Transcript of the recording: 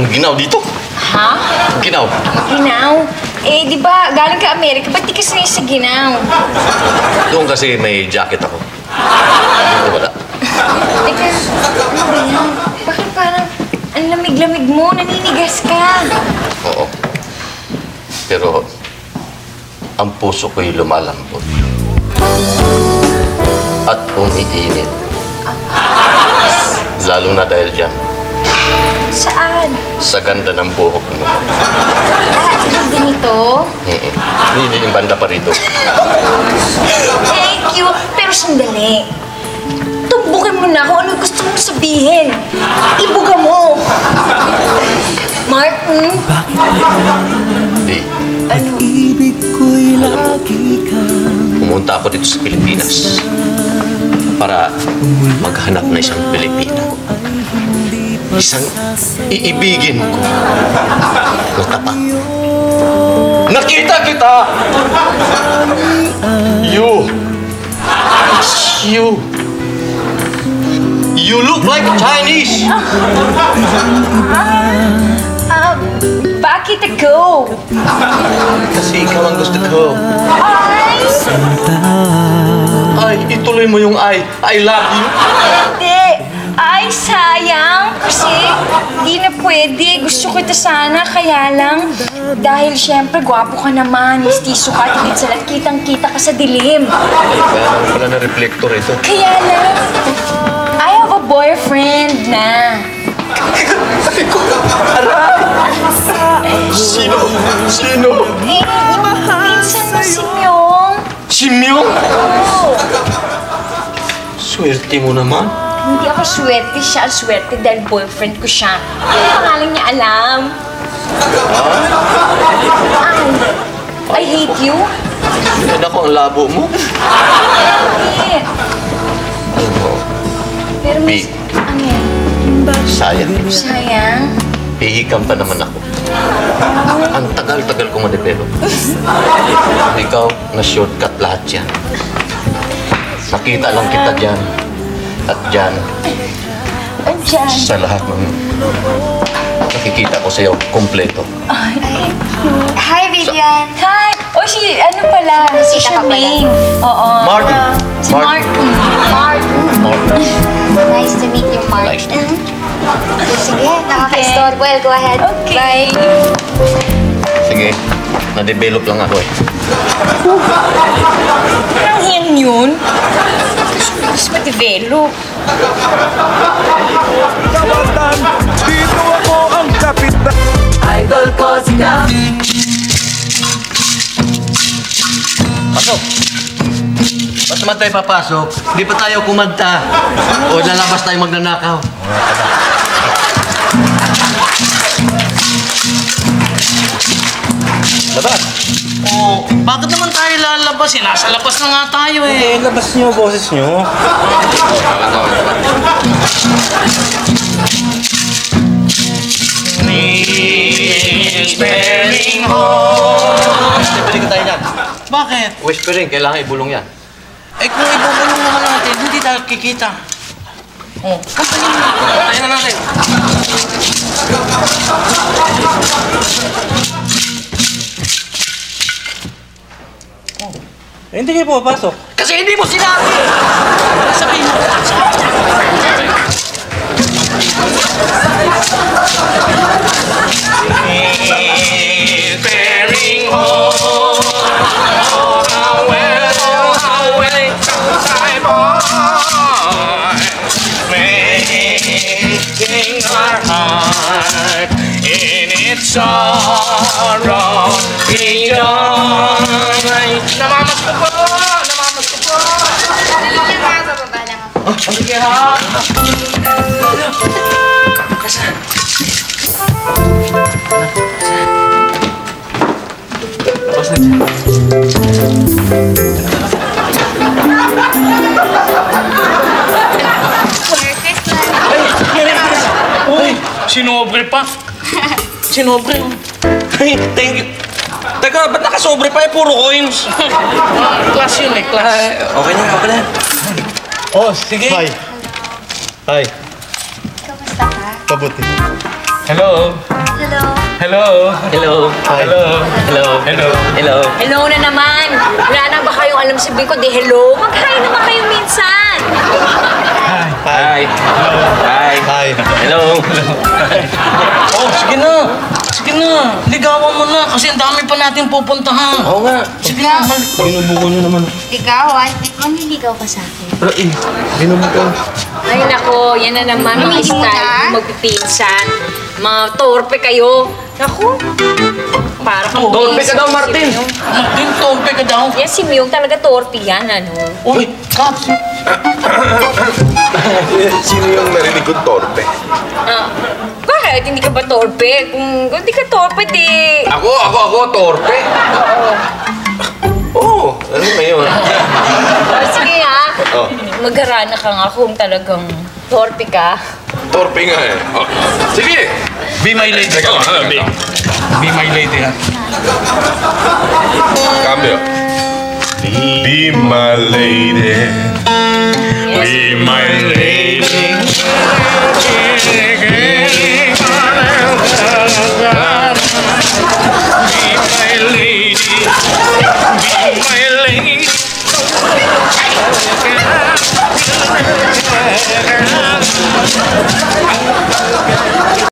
Ang ginaw dito? Ha? Ginaw? Ginaw? Eh, di ba, galing ka Amerika, ba't di ka sanay sa ginaw? Doon kasi may jacket ako. Dito wala. Teka, ano ba yan? Bakit parang ang lamig-lamig mo? Naninigas ka. Oo. Pero, ang puso ko'y lumalambot. At umiinit. Lalo na dahil dyan. Saan? Sa ganda ng buhok mo. Yung ganito? Hindi yung banda pa rito. Thank you. Pero sandali. Tumbukin mo na kung ano gusto mong sabihin. Ibuga mo. Martin? Hindi. Ano? Pumunta ako dito sa Pilipinas para maghanap na isang Pilipina. Isang iibigin ko na tapat. Nakita kita! You look like Chinese! Bakit ako? Kasi ikaw ang gusto ko. Ay! Ay, ituloy mo yung I love you. Hindi. Ay, sayang. Kasi di na pwede. Gusto kita sana. Kaya lang, dahil syempre, gwapo ka naman. Mistiso ka. Tigit sa lahat. Kitang-kita ka sa dilim. Kaya pala na reflector ito. Kaya lang, I have a boyfriend na. Sino? Eh, yung pinsan mo si Myong. Si Myong? Oo. Swerte mo naman. Hindi ako swerte. Siya ang swerte dahil boyfriend ko siya. Ang pangalan niya alam. I hate you. Yan ako ang labo mo. Bakit? Pero Big. ano yan? Sayang. Sayang. Hihikam pa naman ako. Ang tagal-tagal ko ma-develop. Ikaw, na-shortcut lahat yan. Nakita lang kita dyan. At dyan. Andiyan. Sa lahat ng nakikita ko sa'yo, kompleto. Hi, Vivian. Hi. O, si ano pala? Si Charmaine. Oo. Martin. Si Martin. Martin. Nice to meet you, Mark. Nice to meet you. Sige, nakaka-store. Well, go ahead. Okay. Bye. Sige, na-develop lang ako eh. Anong yan yun? Mas ma-develop. Kabatan, dito ako ang kapitan. Idol ko sila. Pasok! Ba't naman tayo papasok? Hindi pa tayo kumanta. O lalabas tayo magnanakaw. Labas! Oh, bakit naman tayo lalabas? Nasa labas na nga tayo eh. Labas niyo, boses niyo. Whispering home. Whispering tayo yan. Bakit? Whispering, kailangan ibulong yan. Eh kung ibubulong naman natin, hindi tayo kikita. Oh, kantayin na. Kantayin na natin. Eh, hindi kayo pumapasok. Kasi hindi mo sinabi. Sabihin mo. Whispering home. Oh, how well comes I boy. Making our heart in its sorrow beyond. Namamas ko po! Namamas ko po! Sa baba lang ako. Sige ha! Labas na siya. Uy! Sinobre pa! Sinobre! Hey, thank you. Teka, ba't nakasobre pa eh? Puro coins. Class yun eh, class. Okay na, okay na. Oh, sige. Hi. Hi. Kamusta ka? Pabuti. Hello. Hello. Hello. Hello. Hello. Hello. Hello. Hello. Hello na naman. Wala na ba kayong alam sabihin ko, di hello? Mag-hi naman kayo minsan. Hi. Hi. Hi. Hello. Oh, sige na. Sige na. Ligawan mo na kasi ang dami pa natin pupuntahan. Oo nga. Sige na. Binubuko niyo naman. Ligawan? Manliligaw ka sa akin. Pero binubuko. Ay nako, yan na naman mga Hindi mo style na? yung magpipinsan. Mga torpe kayo. Naku. Para kang Torpe ka daw, Martin. Martin, tompe ka daw. Yan si Myung talaga torpe yan, ano. Uy, Caps. Sino yung narinig kong torpe? Ah, bakit? Hindi ka ba torpe? Kung hindi ka torpe, di... Ako, torpe? Oo, ano na yun? Oh, sige ha. Oh. Magharana ka nga kung talagang torpe ka. Torpe nga eh. Oh. Sige! Be my lady. Teka lang, ano, Bing? Be my lady, ha? Cambio. Be my lady. Be my lady.